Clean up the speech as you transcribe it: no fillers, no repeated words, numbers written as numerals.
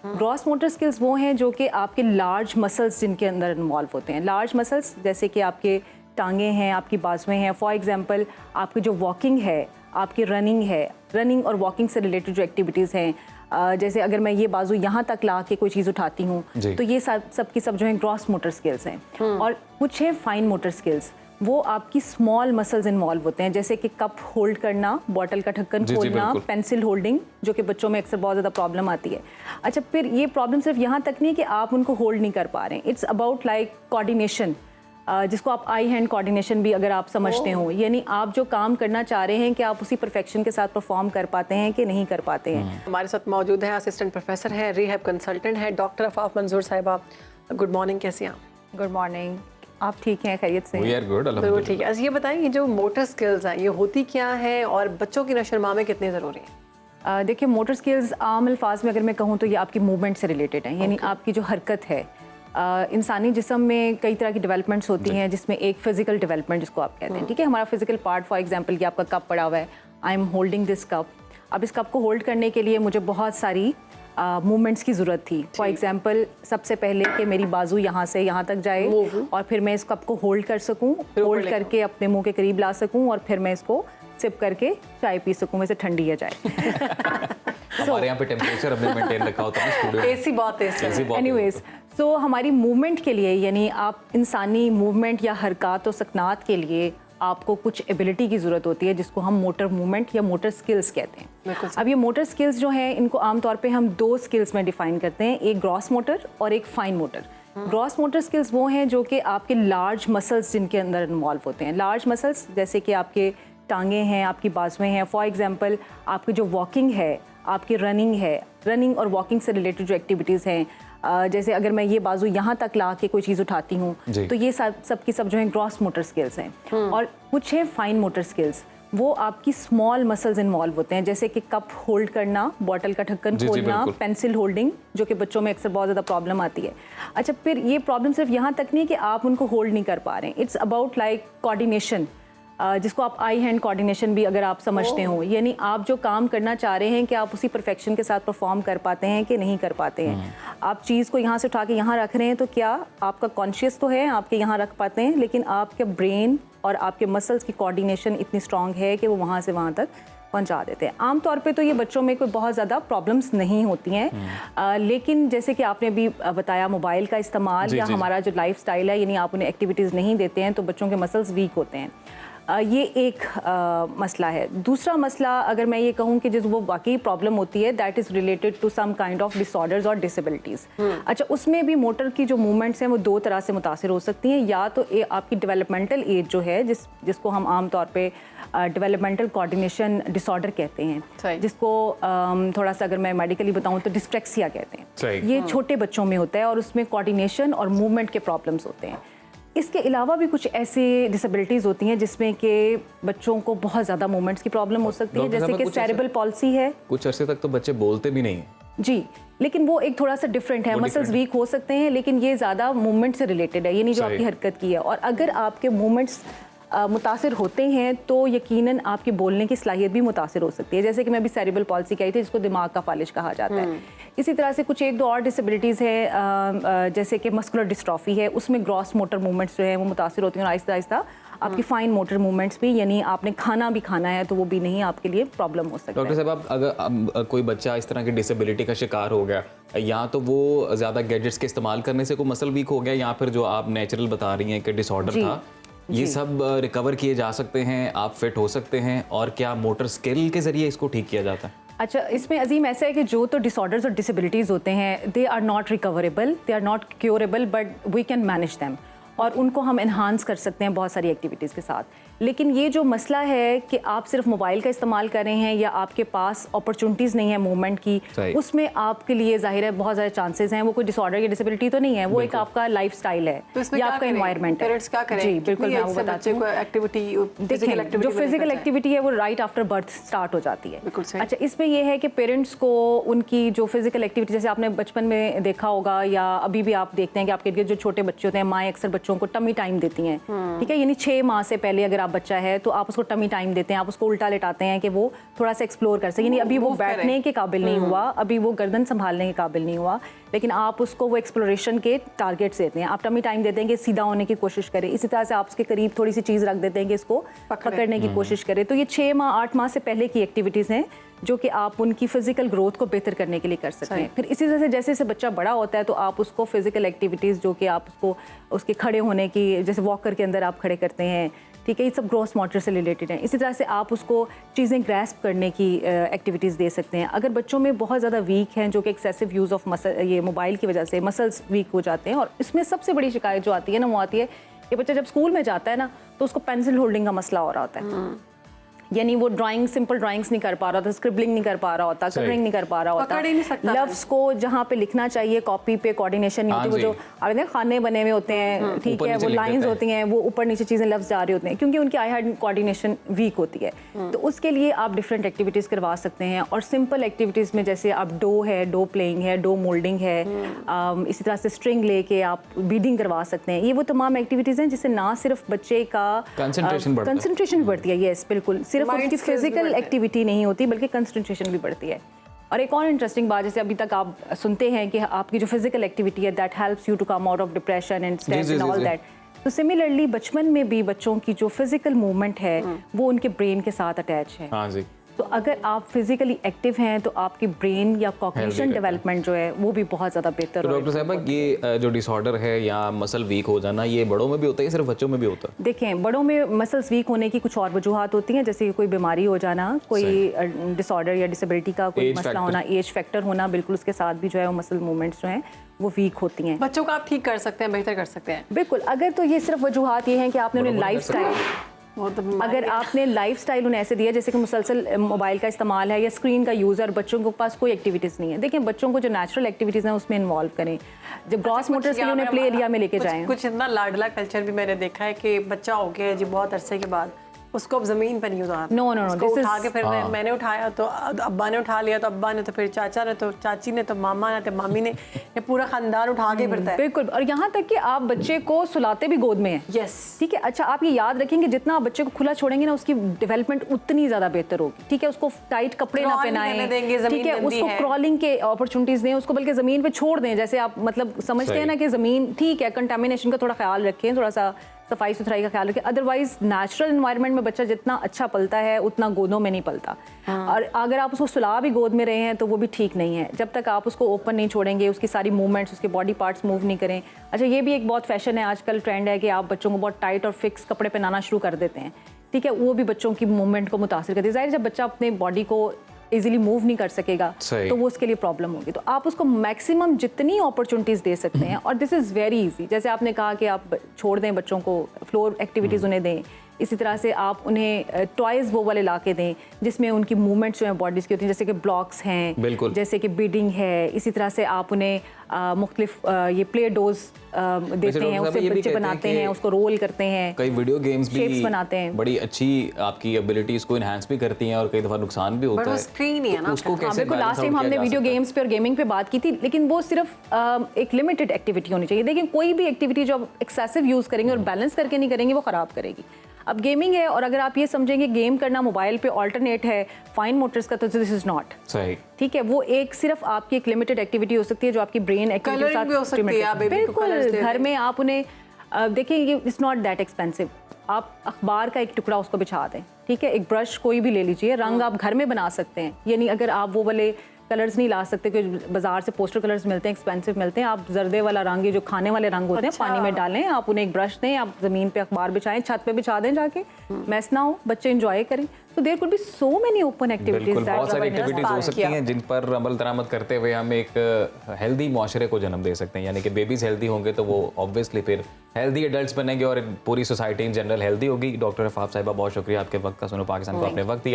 Gross motor skills वो हैं जो कि आपके लार्ज मसल्स जिनके अंदर इन्वॉल्व होते हैं। लार्ज मसल्स जैसे कि आपके टांगे हैं, आपकी बाजुएं हैं। फॉर एग्जांपल आपकी जो वॉकिंग है, आपकी रनिंग है, रनिंग और वॉकिंग से रिलेटेड जो एक्टिविटीज़ हैं, जैसे अगर मैं ये बाजू यहाँ तक ला के कोई चीज़ उठाती हूँ तो ये सब की सब जो है ग्रॉस मोटर स्किल्स हैं। और कुछ है फाइन मोटर स्किल्स, वो आपकी स्मॉल मसल्स इन्वॉल्व होते हैं, जैसे कि कप होल्ड करना, बॉटल का ढक्कन खोलना, पेंसिल होल्डिंग, जो कि बच्चों में अक्सर बहुत ज़्यादा प्रॉब्लम आती है। अच्छा, फिर ये प्रॉब्लम सिर्फ यहाँ तक नहीं है कि आप उनको होल्ड नहीं कर पा रहे हैं, इट्स अबाउट लाइक कोऑर्डिनेशन, जिसको आप आई हैंड कोऑर्डिनेशन भी अगर आप समझते हो, यानी आप जो काम करना चाह रहे हैं कि आप उसी परफेक्शन के साथ परफॉर्म कर पाते हैं कि नहीं कर पाते हैं। हमारे साथ मौजूद है असिस्टेंट प्रोफेसर हैं, रिहैब कंसल्टेंट हैं, डॉक्टर अफाफ मंजूर साहिबा। गुड मॉर्निंग, कैसी हैं आप? गुड मॉर्निंग, आप ठीक हैं? खैरियत से? वी आर गुड, बिल्कुल ठीक है। ये बताएं, ये जो मोटर स्किल्स हैं ये होती क्या है और बच्चों की नशोनुमा में कितनी ज़रूरी है? देखिए, मोटर स्किल्स आम अल्फाज में अगर मैं कहूँ तो ये आपकी मूवमेंट से रिलेटेड है, यानी आपकी जो हरकत है। इंसानी जिस्म में कई तरह की डेवलपमेंट्स होती हैं, जिसमें एक फिजिकल डेवलपमेंट जिसको आप कहते हैं, ठीक है। हमारा फिजिकल पार्ट, फॉर एग्जांपल कि आपका कप पड़ा हुआ है, I am holding this cup. अब इस कप को होल्ड करने के लिए मुझे बहुत सारी मूवमेंट्स की ज़रूरत थी। फॉर एग्जांपल सबसे पहले कि मेरी बाजू यहाँ से यहाँ तक जाए और फिर मैं इस कप को होल्ड कर सकूँ, होल्ड करके अपने मुँह के करीब ला सकूँ और फिर मैं इसको सिप करके चाय पी सकूँ, वैसे ठंडी है चाय। हमारे यहाँ पे टेम्परेचर हमने मेंटेन रखा होता है स्टूडियो में। एसी बहुत है। एनीवेज, सो हमारी मूवमेंट के लिए, यानी आप इंसानी मूवमेंट या हरकत और सकनात के लिए आपको कुछ एबिलिटी की ज़रूरत होती है, जिसको हम मोटर मूवमेंट या मोटर स्किल्स कहते हैं। अब ये मोटर स्किल्स जो हैं, इनको आमतौर पे हम दो स्किल्स में डिफाइन करते हैं, एक ग्रॉस मोटर और एक fine motor. Gross motor skills वो हैं जो कि आपके लार्ज मसल्स जिनके अंदर इन्वॉल्व होते हैं। लार्ज मसल्स जैसे कि आपके टांगे हैं, आपकी बाजुएं हैं। फॉर एग्जांपल आपकी जो वॉकिंग है, आपकी रनिंग है, रनिंग और वॉकिंग से रिलेटेड जो एक्टिविटीज़ हैं, जैसे अगर मैं ये बाजू यहाँ तक ला के कोई चीज़ उठाती हूँ तो ये सब की सब जो है ग्रॉस मोटर स्किल्स हैं। और कुछ है फाइन मोटर स्किल्स, वो आपकी स्मॉल मसल्स इन्वॉल्व होते हैं, जैसे कि कप होल्ड करना, बॉटल का ढक्कन खोलना, पेंसिल होल्डिंग, जो कि बच्चों में अक्सर बहुत ज़्यादा प्रॉब्लम आती है। अच्छा, फिर ये प्रॉब्लम सिर्फ यहाँ तक नहीं है कि आप उनको होल्ड नहीं कर पा रहे हैं, इट्स अबाउट लाइक कोऑर्डिनेशन, जिसको आप आई हैंड कोऑर्डिनेशन भी अगर आप समझते हो, यानी आप जो काम करना चाह रहे हैं कि आप उसी परफेक्शन के साथ परफॉर्म कर पाते हैं कि नहीं कर पाते हैं। आप चीज़ को यहाँ से उठा के यहाँ रख रहे हैं तो क्या आपका कॉन्शियस तो है, आपके यहाँ रख पाते हैं, लेकिन आपके ब्रेन और आपके मसल्स की कोऑर्डिनेशन इतनी स्ट्रांग है कि वो वहाँ से वहाँ तक पहुंचा देते हैं। आमतौर पे तो ये बच्चों में कोई बहुत ज़्यादा प्रॉब्लम्स नहीं होती हैं, लेकिन जैसे कि आपने अभी बताया मोबाइल का इस्तेमाल या हमारा जो लाइफस्टाइल है, यानी आप उन्हें एक्टिविटीज़ नहीं देते हैं तो बच्चों के मसल्स वीक होते हैं। ये एक मसला है। दूसरा मसला अगर मैं ये कहूँ कि जिस वो वाकई प्रॉब्लम होती है, that is related to some kind of disorders और डिसेबिलिटीज़। अच्छा, उसमें भी मोटर की जो मूवमेंट्स हैं वो दो तरह से मुतासिर हो सकती हैं। या तो आपकी डेवलपमेंटल एज जो है, जिसको हम आम तौर पे डेवलपमेंटल कोऑर्डिनेशन डिसऑर्डर कहते हैं, जिसको थोड़ा सा अगर मैं मेडिकली बताऊँ तो डिस्ट्रेक्सिया कहते हैं। ये छोटे बच्चों में होता है और उसमें कोऑर्डिनेशन और मूवमेंट के प्रॉब्लम्स होते हैं। इसके अलावा भी कुछ ऐसी डिसेबिलिटीज़ होती हैं जिसमें कि बच्चों को बहुत ज़्यादा मूवमेंट्स की प्रॉब्लम हो सकती है, जैसे कि सेरेब्रल पॉल्सी है। कुछ अरसे तक तो बच्चे बोलते भी नहीं हैं जी, लेकिन वो एक थोड़ा सा डिफरेंट है, मसल्स वीक हो सकते हैं, लेकिन ये ज़्यादा मूवमेंट से रिलेटेड है, यानी जो आपकी हरकत की है। और अगर आपके मूवमेंट्स मुतासिर होते हैं तो यकीनन आपकी बोलने की सलाहियत भी मुतासिर हो सकती है, जैसे कि मैं अभी सेरेब्रल पॉल्सी कही थी, जिसको दिमाग का फालिज कहा जाता है। इसी तरह से कुछ एक दो और डिसेबिलिटीज़ है, जैसे कि मस्कुलर डिस्ट्रॉफी है, उसमें ग्रॉस मोटर मूवमेंट्स जो है वो मुतासिर होती हैं और आहिस्ता आहिस्ता आपकी फाइन मोटर मूवमेंट्स भी, यानी आपने खाना भी खाना है तो वो भी नहीं आपके लिए प्रॉब्लम हो सकती है। डॉक्टर साहब, आप अगर कोई बच्चा इस तरह की डिसेबिलिटी का शिकार हो गया, या तो वो ज़्यादा गैजेट्स के इस्तेमाल करने से कोई मसल वीक हो गया, या फिर जो आप नेचुरल बता रही हैं कि डिसऑर्डर था, ये सब रिकवर किए जा सकते हैं, आप फिट हो सकते हैं, और क्या मोटर स्किल के जरिए इसको ठीक किया जाता है? अच्छा, इसमें अजीम ऐसा है कि जो तो डिसऑर्डर्स और डिसेबिलिटीज़ होते हैं, they are not recoverable, they are not curable, but we can manage them, और उनको हम इन्हांस कर सकते हैं बहुत सारी एक्टिविटीज़ के साथ। लेकिन ये जो मसला है कि आप सिर्फ मोबाइल का इस्तेमाल कर रहे हैं या आपके पास अपॉर्चुनिटीज़ नहीं है मूवमेंट की, उसमें आपके लिए जाहिर है बहुत सारे चांसेस हैं। वो कोई डिसऑर्डर या डिसेबिलिटी तो नहीं है, वो एक आपका लाइफस्टाइल है या आपका एनवायरनमेंट है। पेरेंट्स क्या करें? जी बिल्कुल, मैं वो बताती हूँ। देखिए, जो फिजिकल एक्टिविटी है वो राइट आफ्टर बर्थ स्टार्ट हो जाती है। अच्छा, इसमें यह है कि पेरेंट्स को उनकी जो फिजिकल एक्टिविटी, जैसे आपने बचपन में देखा होगा या अभी भी आप देखते हैं कि आपके जो छोटे बच्चे होते हैं, माएँ अक्सर बच्चों को टमी टाइम देती हैं, ठीक है, यानी 6 माह से पहले अगर आप बच्चा है तो आप उसको टमी टाइम देते हैं, आप उसको उल्टा लेटाते हैं कि वो थोड़ा सा एक्सप्लोर कर सके, यानी अभी वो बैठने के काबिल नहीं हुआ, अभी वो गर्दन संभालने के काबिल नहीं हुआ, लेकिन आप उसको वो एक्सप्लोरेशन के टारगेट्स देते हैं, आप टमी टाइम देते हैं कि सीधा होने की कोशिश करें, इसी तरह से आप उसके करीब थोड़ी सी चीज़ रख देते हैं कि इसको पकड़ने की कोशिश करें। तो ये 6 माह 8 माह से पहले की एक्टिविटीज़ हैं जो कि आप उनकी फिजिकल ग्रोथ को बेहतर करने के लिए कर सकते हैं। फिर इसी तरह से जैसे जैसे बच्चा बड़ा होता है तो आप उसको फिजिकल एक्टिविटीज़ जो कि आप उसको उसके खड़े होने की, जैसे वॉकर के अंदर आप खड़े करते हैं, ठीक है, ये सब ग्रॉस मोटर से रिलेटेड हैं। इसी तरह से आप उसको चीज़ें ग्रैस्प करने की एक्टिविटीज़ दे सकते हैं। अगर बच्चों में बहुत ज़्यादा वीक हैं जो कि एक्सेसिव यूज़ ऑफ मसल, ये मोबाइल की वजह से मसल्स वीक हो जाते हैं, और इसमें सबसे बड़ी शिकायत जो आती है ना वो आती है कि बच्चा जब स्कूल में जाता है ना तो उसको पेंसिल होल्डिंग का मसला हो रहा होता है, यानी वो ड्राइंग, सिंपल ड्राइंग्स नहीं कर पा रहा होता, स्क्रिबलिंग नहीं कर पा रहा होता, कलरिंग नहीं कर पा रहा होता, पकड़ ही नहीं सकता, लफ्ज़ को जहाँ पे लिखना चाहिए कॉपी पे कोऑर्डिनेशन नहीं होती, वो जो आपने खाने बने हुए होते हैं, ठीक है, वो लाइंस होती हैं, वो ऊपर नीचे चीज़ें लफ्ज़ जा रहे होते हैं क्योंकि उनकी आई हैंड कोऑर्डिनेशन वीक होती है। तो उसके लिए आप डिफरेंट एक्टिविटीज़ करवा सकते हैं, और सिंपल एक्टिविटीज़ में जैसे आप डो है, डो प्लेइंग है, डो मोल्डिंग है, इसी तरह से स्ट्रिंग लेके आप बीडिंग करवा सकते हैं। ये वो तमाम एक्टिविटीज़ हैं जिससे ना सिर्फ बच्चे का कंसंट्रेशन बढ़ती है, यस बिल्कुल, सिर्फ उसकी फिजिकल एक्टिविटी नहीं होती बल्कि कंसंट्रेशन भी बढ़ती है। और एक और इंटरेस्टिंग बात, जैसे अभी तक आप सुनते हैं कि आपकी जो फिजिकल एक्टिविटी है that helps you to come out of depression and stress and all that, तो सिमिलरली बचपन में भी बच्चों की जो फिजिकल मूवमेंट है वो उनके ब्रेन के साथ अटैच है। हाँ जी। तो अगर आप फिजिकली एक्टिव हैं तो आपकी ब्रेन या कॉग्निशन डेवलपमेंट जो है वो भी बहुत ज़्यादा बेहतर तो डॉक्टर साहब, ये जो डिसऑर्डर है या मसल वीक हो जाना, ये बड़ों में भी होता है, सिर्फ बच्चों में भी होता है? देखें, बड़ों में मसल्स वीक होने की कुछ और वजूहत होती हैं, जैसे कोई बीमारी हो जाना, कोई डिसऑर्डर या डिसेबिलिटी का कोई मसला होना, एज फैक्टर होना, बिल्कुल उसके साथ भी जो है वो मसल मूवमेंट्स जो हैं वो वीक होती हैं। बच्चों को आप ठीक कर सकते हैं, बेहतर कर सकते हैं बिल्कुल। अगर तो ये सिर्फ वजूहत ये हैं कि आपने उन्हें लाइफस्टाइल, अगर आपने लाइफस्टाइल उन्हें ऐसे दिया जैसे कि मुसलसल मोबाइल का इस्तेमाल है या स्क्रीन का यूज़, और बच्चों के पास कोई एक्टिविटीज़ नहीं है, देखें बच्चों को जो नेचुरल एक्टिविटीज़ हैं उसमें इन्वॉल्व करें, जब ग्रॉस मोटर्स के लिए उन्हें प्ले एरिया में लेके जाएं। कुछ इतना लाडला कल्चर भी मैंने देखा है कि बच्चा हो गया जी बहुत अरसे के बाद उसको अब जमीन पर नहीं उतारना, नो नो नो, उसको उठा के फिर मैंने उठाया तो अब्बा ने उठा लिया, तो अब्बा ने, तो फिर चाचा ने, तो चाची ने, तो मामा ने, तो मामी ने, ये पूरा खानदान उठा के फिरता है। बिल्कुल, और यहाँ तक कि आप बच्चे को सुलाते भी गोद में हैं। यस, ठीक है। अच्छा, आप ये याद रखेंगे जितना आप बच्चे को खुला छोड़ेंगे ना उसकी डेवलपमेंट उतनी ज़्यादा बेहतर होगी, ठीक है। उसको टाइट कपड़े ना पहनाएं, ठीक है, उसको क्रॉलिंग के अपॉर्चुनिटीज़ दें, उसको बल्कि ज़मीन पे छोड़ दें, जैसे आप मतलब समझते हैं ना कि ज़मीन ठीक है, कंटामिनेशन का थोड़ा ख्याल रखें, थोड़ा सा सफाई सुथराई का ख्याल रखें। अदरवाइज नेचुरल एनवायरनमेंट में बच्चा जितना अच्छा पलता है उतना गोदों में नहीं पलता। और अगर आप उसको सुला भी गोद में रहे हैं तो वो भी ठीक नहीं है, जब तक आप उसको ओपन नहीं छोड़ेंगे, उसकी सारी मूवमेंट्स, उसके बॉडी पार्ट्स मूव नहीं करें। अच्छा, ये भी एक बहुत फैशन है आजकल, ट्रेंड है कि आप बच्चों को बहुत टाइट और फिक्स कपड़े पहनाना शुरू कर देते हैं, ठीक है, वो भी बच्चों की मूवमेंट को मुतासिर करती है। जाहिर, जब बच्चा अपने बॉडी को इजीली मूव नहीं कर सकेगा तो वो उसके लिए प्रॉब्लम होगी। तो आप उसको मैक्सिमम जितनी अपॉर्चुनिटीज़ दे सकते हैं, और दिस इज़ वेरी इजी, जैसे आपने कहा कि आप छोड़ दें बच्चों को, फ्लोर एक्टिविटीज़ उन्हें दें, इसी तरह से आप उन्हें टॉयज़ वो वाले ला के दें जिसमें उनकी मूवमेंट्स जो हैं बॉडीज़ की होती हैं, जैसे कि ब्लॉक्स हैं, जैसे कि बीडिंग है। इसी तरह से आप उन्हें मुख्तलिफ ये प्ले डोज देते हैं, उससे बच्चे बनाते हैं, उसको रोल करते हैं, कई वीडियो गेम्स भी बनाते हैं, बड़ी अच्छी आपकी एबिलिटीज को एनहांस भी करती हैं और कई दफा नुकसान भी होता है। स्क्रीन है ना, उसको कैसे बिल्कुल। लास्ट टाइम हमने वीडियो गेम्स पे और गेमिंग पे बात की थी, लेकिन वो सिर्फ एक लिमिटेड एक्टिविटी होनी चाहिए। देखिए, कोई भी एक्टिविटी जो आप एक्सेसिव यूज़ करेंगे और बैलेंस करके नहीं करेंगे वो ख़राब करेगी। अब गेमिंग है, और अगर आप ये समझेंगे गेम करना मोबाइल पे ऑल्टरनेट है फाइन मोटर्स का, तो दिस इज नॉट सही, ठीक है। वो एक सिर्फ आपकी एक लिमिटेड एक्टिविटी हो सकती है जो आपकी ब्रेन एक्टिविटी के साथ, बिल्कुल। घर में आप उन्हें देखिए, ये इट्स नॉट दैट एक्सपेंसिव, आप अखबार का एक टुकड़ा उसको बिछा दें, ठीक है, एक ब्रश कोई भी ले लीजिए, रंग आप घर में बना सकते हैं, यानी अगर आप वो वाले कलर्स नहीं ला सकते कि बाजार से पोस्टर कलर्स मिलते हैं, एक्सपेंसिव मिलते हैं, आप जर्दे वाला रंग, जो खाने वाले रंग होते हैं, पानी में डालें, आप उन्हें एक ब्रश दें, आप ज़मीन पे अखबार बिछाएं, छत पे बिछा दें, जाके मैस ना हो, बच्चे एंजॉय करें। तो there could be so many open activities, बहुत सारी एक्टिविटीज हो सकती हैं जिन पर अमल दरामद करते हुए हम एक हेल्दी माशरे को जन्म दे सकते हैं। यानी कि बेबीज हेल्दी होंगे तो वो ऑब्वियसली फिर हेल्दी एडल्ट्स बनेंगे और पूरी सोसाइटी इन जनरल हेल्दी होगी। डॉक्टर अफाफ साहिबा, बहुत शुक्रिया आपके वक्त का, सुनो पाकिस्तान को आपने वक्त दिया।